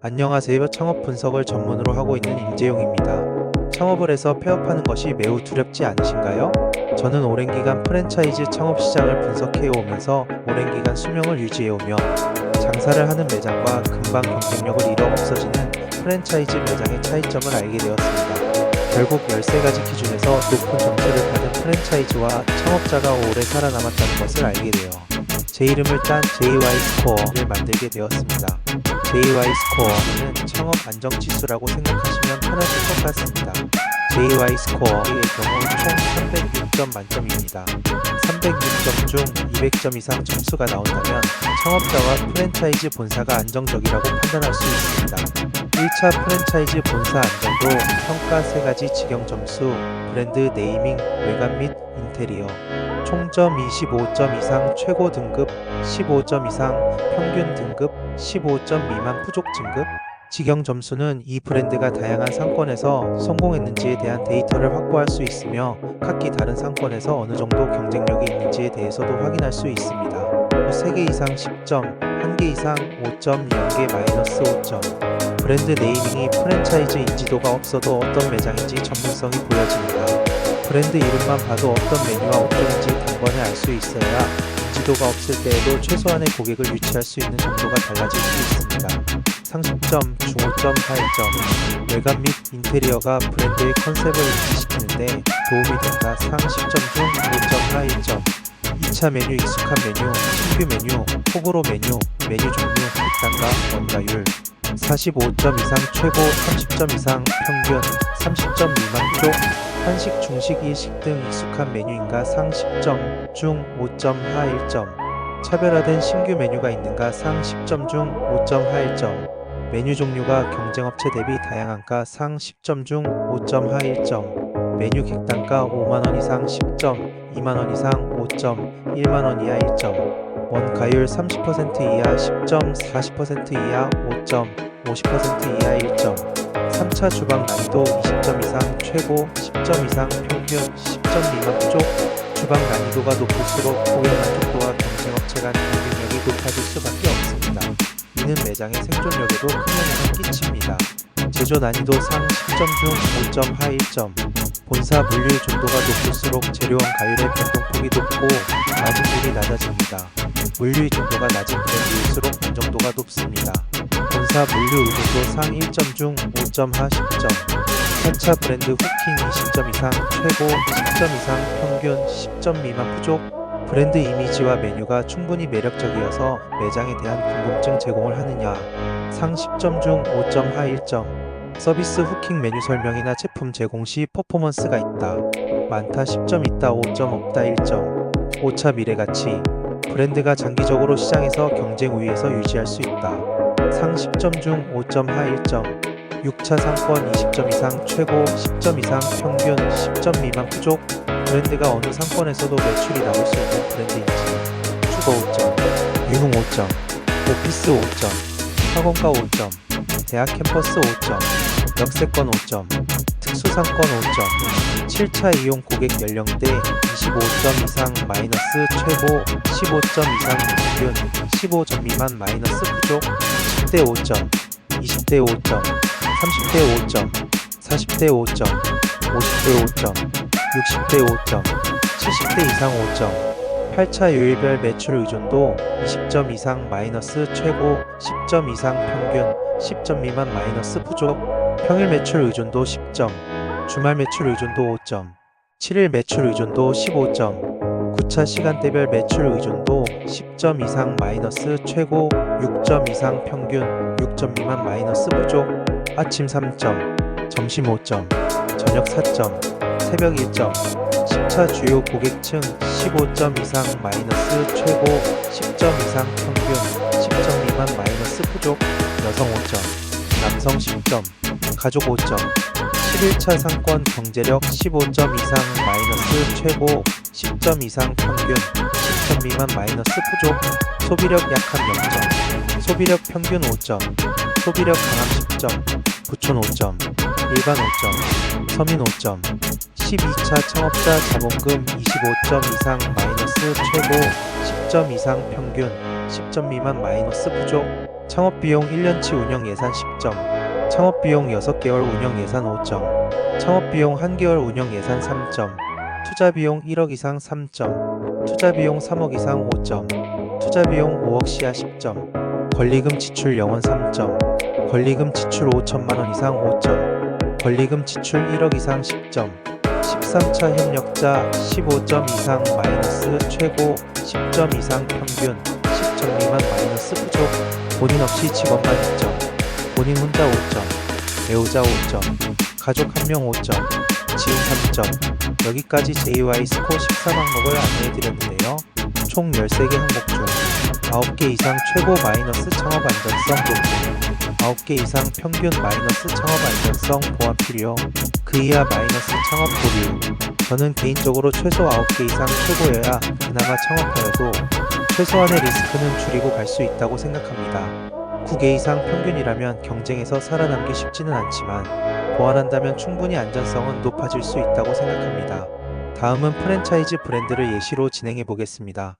안녕하세요. 창업 분석을 전문으로 하고 있는 임재용입니다. 창업을 해서 폐업하는 것이 매우 두렵지 않으신가요? 저는 오랜 기간 프랜차이즈 창업 시장을 분석해 오면서 오랜 기간 수명을 유지해 오며 장사를 하는 매장과 금방 경쟁력을 잃어 없어지는 프랜차이즈 매장의 차이점을 알게 되었습니다. 결국 13가지 기준에서 높은 점수를 받은 프랜차이즈와 창업자가 오래 살아남았다는 것을 알게 되어 제 이름을 딴 JY 스코어를 만들게 되었습니다. JY 스코어는 창업 안정지수라고 생각하시면 편하실 것 같습니다. JY 스코어의 경우 총 306점 만점입니다. 306점 중 200점 이상 점수가 나온다면 창업자와 프랜차이즈 본사가 안정적이라고 판단할 수 있습니다. 1차 프랜차이즈 본사 안정도 평가 3가지 직영 점수, 브랜드 네이밍, 외관 및 인테리어, 총점 25점 이상 최고 등급, 15점 이상 평균 등급, 15점 미만 부족 등급. 직영 점수는 이 브랜드가 다양한 상권에서 성공했는지에 대한 데이터를 확보할 수 있으며 각기 다른 상권에서 어느 정도 경쟁력이 있는지에 대해서도 확인할 수 있습니다. 3개 이상 10점, 1개 이상 5점, 0개 마이너스 5점. 브랜드 네이밍이 프랜차이즈 인지도가 없어도 어떤 매장인지 전문성이 보여집니다. 브랜드 이름만 봐도 어떤 메뉴와 업종인지 단번에 알 수 있어야 인지도가 없을 때에도 최소한의 고객을 유치할 수 있는 정도가 달라질 수 있습니다. 상식점, 중호점, 하이점. 외관 및 인테리어가 브랜드의 컨셉을 인지시키는데 도움이 된다. 상식점 중 5점, 하이점. 2차 메뉴, 익숙한 메뉴, 신규 메뉴, 호불호 메뉴, 메뉴 종류, 객단가, 원가율. 45점 이상 최고, 30점 이상 평균, 30점 미만 부족. 한식, 중식, 일식 등 익숙한 메뉴인가 상 10점 중 5점 하 1점. 차별화된 신규 메뉴가 있는가 상 10점 중 5점 하 1점. 메뉴 종류가 경쟁업체 대비 다양한가 상 10점 중 5점 하 1점. 메뉴 객단가 5만원 이상 10점, 2만원 이상 5점, 1만원 이하 1점. 원가율 30% 이하 10점, 40% 이하 5점, 50% 이하 1점. 3차 주방 난이도 20점 이상 최고, 10점 이상 평균, 10점 미만 부족. 주방 난이도가 높을수록 고객 만족도와 경쟁업체 간 경쟁력이 높아질 수밖에 없습니다. 이는 매장의 생존력에도 큰 영향을 끼칩니다. 제조 난이도 상 10점 중 5점 하 1점. 본사 물류 준도가 높을수록 재료원 가율의 변동폭이 높고 마진율이 낮아집니다. 물류 준도가 낮은 브랜드일수록 안정도가 높습니다. 본사 물류 의존도 상 1점 중 5점 하 10점. 4차 브랜드 후킹 20점 이상 최고, 10점 이상 평균, 10점 미만 부족. 브랜드 이미지와 메뉴가 충분히 매력적이어서 매장에 대한 궁금증 제공을 하느냐. 상 10점 중 5점 하 1점. 서비스 후킹 메뉴 설명이나 제품 제공 시 퍼포먼스가 있다. 많다 10점 있다 5점 없다 1점. 5차 미래가치. 브랜드가 장기적으로 시장에서 경쟁 우위에서 유지할 수 있다. 상 10점 중 5점 하 1점. 6차 상권 20점 이상 최고, 10점 이상 평균, 10점 미만 부족. 브랜드가 어느 상권에서도 매출이 나올 수 있는 브랜드인지. 주거 5점, 유흥 5점, 오피스 5점, 학원가 5점, 대학 캠퍼스 5점, 역세권 5점, 특수상권 5점. 7차 이용 고객 연령대 25점 이상 마이너스 최고, 15점 이상 평균, 15점 미만 마이너스 부족. 10대 5점, 20대 5점, 30대 5점, 40대 5점, 50대 5점, 60대 5점, 70대 이상 5점. 8차 요일별 매출 의존도 20점 이상 마이너스 최고, 10점 이상 평균, 10점 미만 마이너스 부족. 평일 매출 의존도 10점, 주말 매출 의존도 5점, 7일 매출 의존도 15점. 9차 시간대별 매출 의존도 10점 이상 마이너스 최고, 6점 이상 평균, 6점 미만 마이너스 부족. 아침 3점, 점심 5점, 저녁 4점, 새벽 1점. 10차 주요 고객층 15점 이상 마이너스 최고, 10점 이상 평균, 10점 미만 마이너스 부족. 여성 5점, 남성 10점, 가족 5점. 11차 상권 경제력 15점 이상 마이너스 최고, 10점 이상 평균, 10점 미만 마이너스 부족. 소비력 약한 0점, 소비력 평균 5점, 소비력 강함 10점, 부촌 5점, 일반 5점, 서민 5점. 12차 창업자 자본금 25점 이상 마이너스 최고, 10점 이상 평균, 10점 미만 마이너스 부족. 창업비용 1년치 운영 예산 10점, 창업비용 6개월 운영 예산 5점, 창업비용 1개월 운영 예산 3점, 투자비용 1억 이상 3점, 투자비용 3억 이상 5점, 투자비용 5억 시야 10점, 권리금 지출 영원 3점, 권리금 지출 5천만원 이상 5점, 권리금 지출 1억 이상 10점, 13차 협력자 15점 이상 마이너스 최고 10점 이상 평균 10점 미만 마이너스 부족, 본인 없이 직원만 2점, 본인 혼자 5점, 배우자 5점, 가족 1명 5점, 지인 3점. 여기까지 JY 스코 14항목을 안내해드렸는데요. 총 13개 항목 중 9개 이상 최고 마이너스 창업 안전성 높이, 9개 이상 평균 마이너스 창업 안전성 보완 필요, 그 이하 마이너스 창업 보류. 저는 개인적으로 최소 9개 이상 최고여야 그나마 창업하여도 최소한의 리스크는 줄이고 갈 수 있다고 생각합니다. 9개 이상 평균이라면 경쟁에서 살아남기 쉽지는 않지만 보완한다면 충분히 안전성은 높아질 수 있다고 생각합니다. 다음은 프랜차이즈 브랜드를 예시로 진행해 보겠습니다.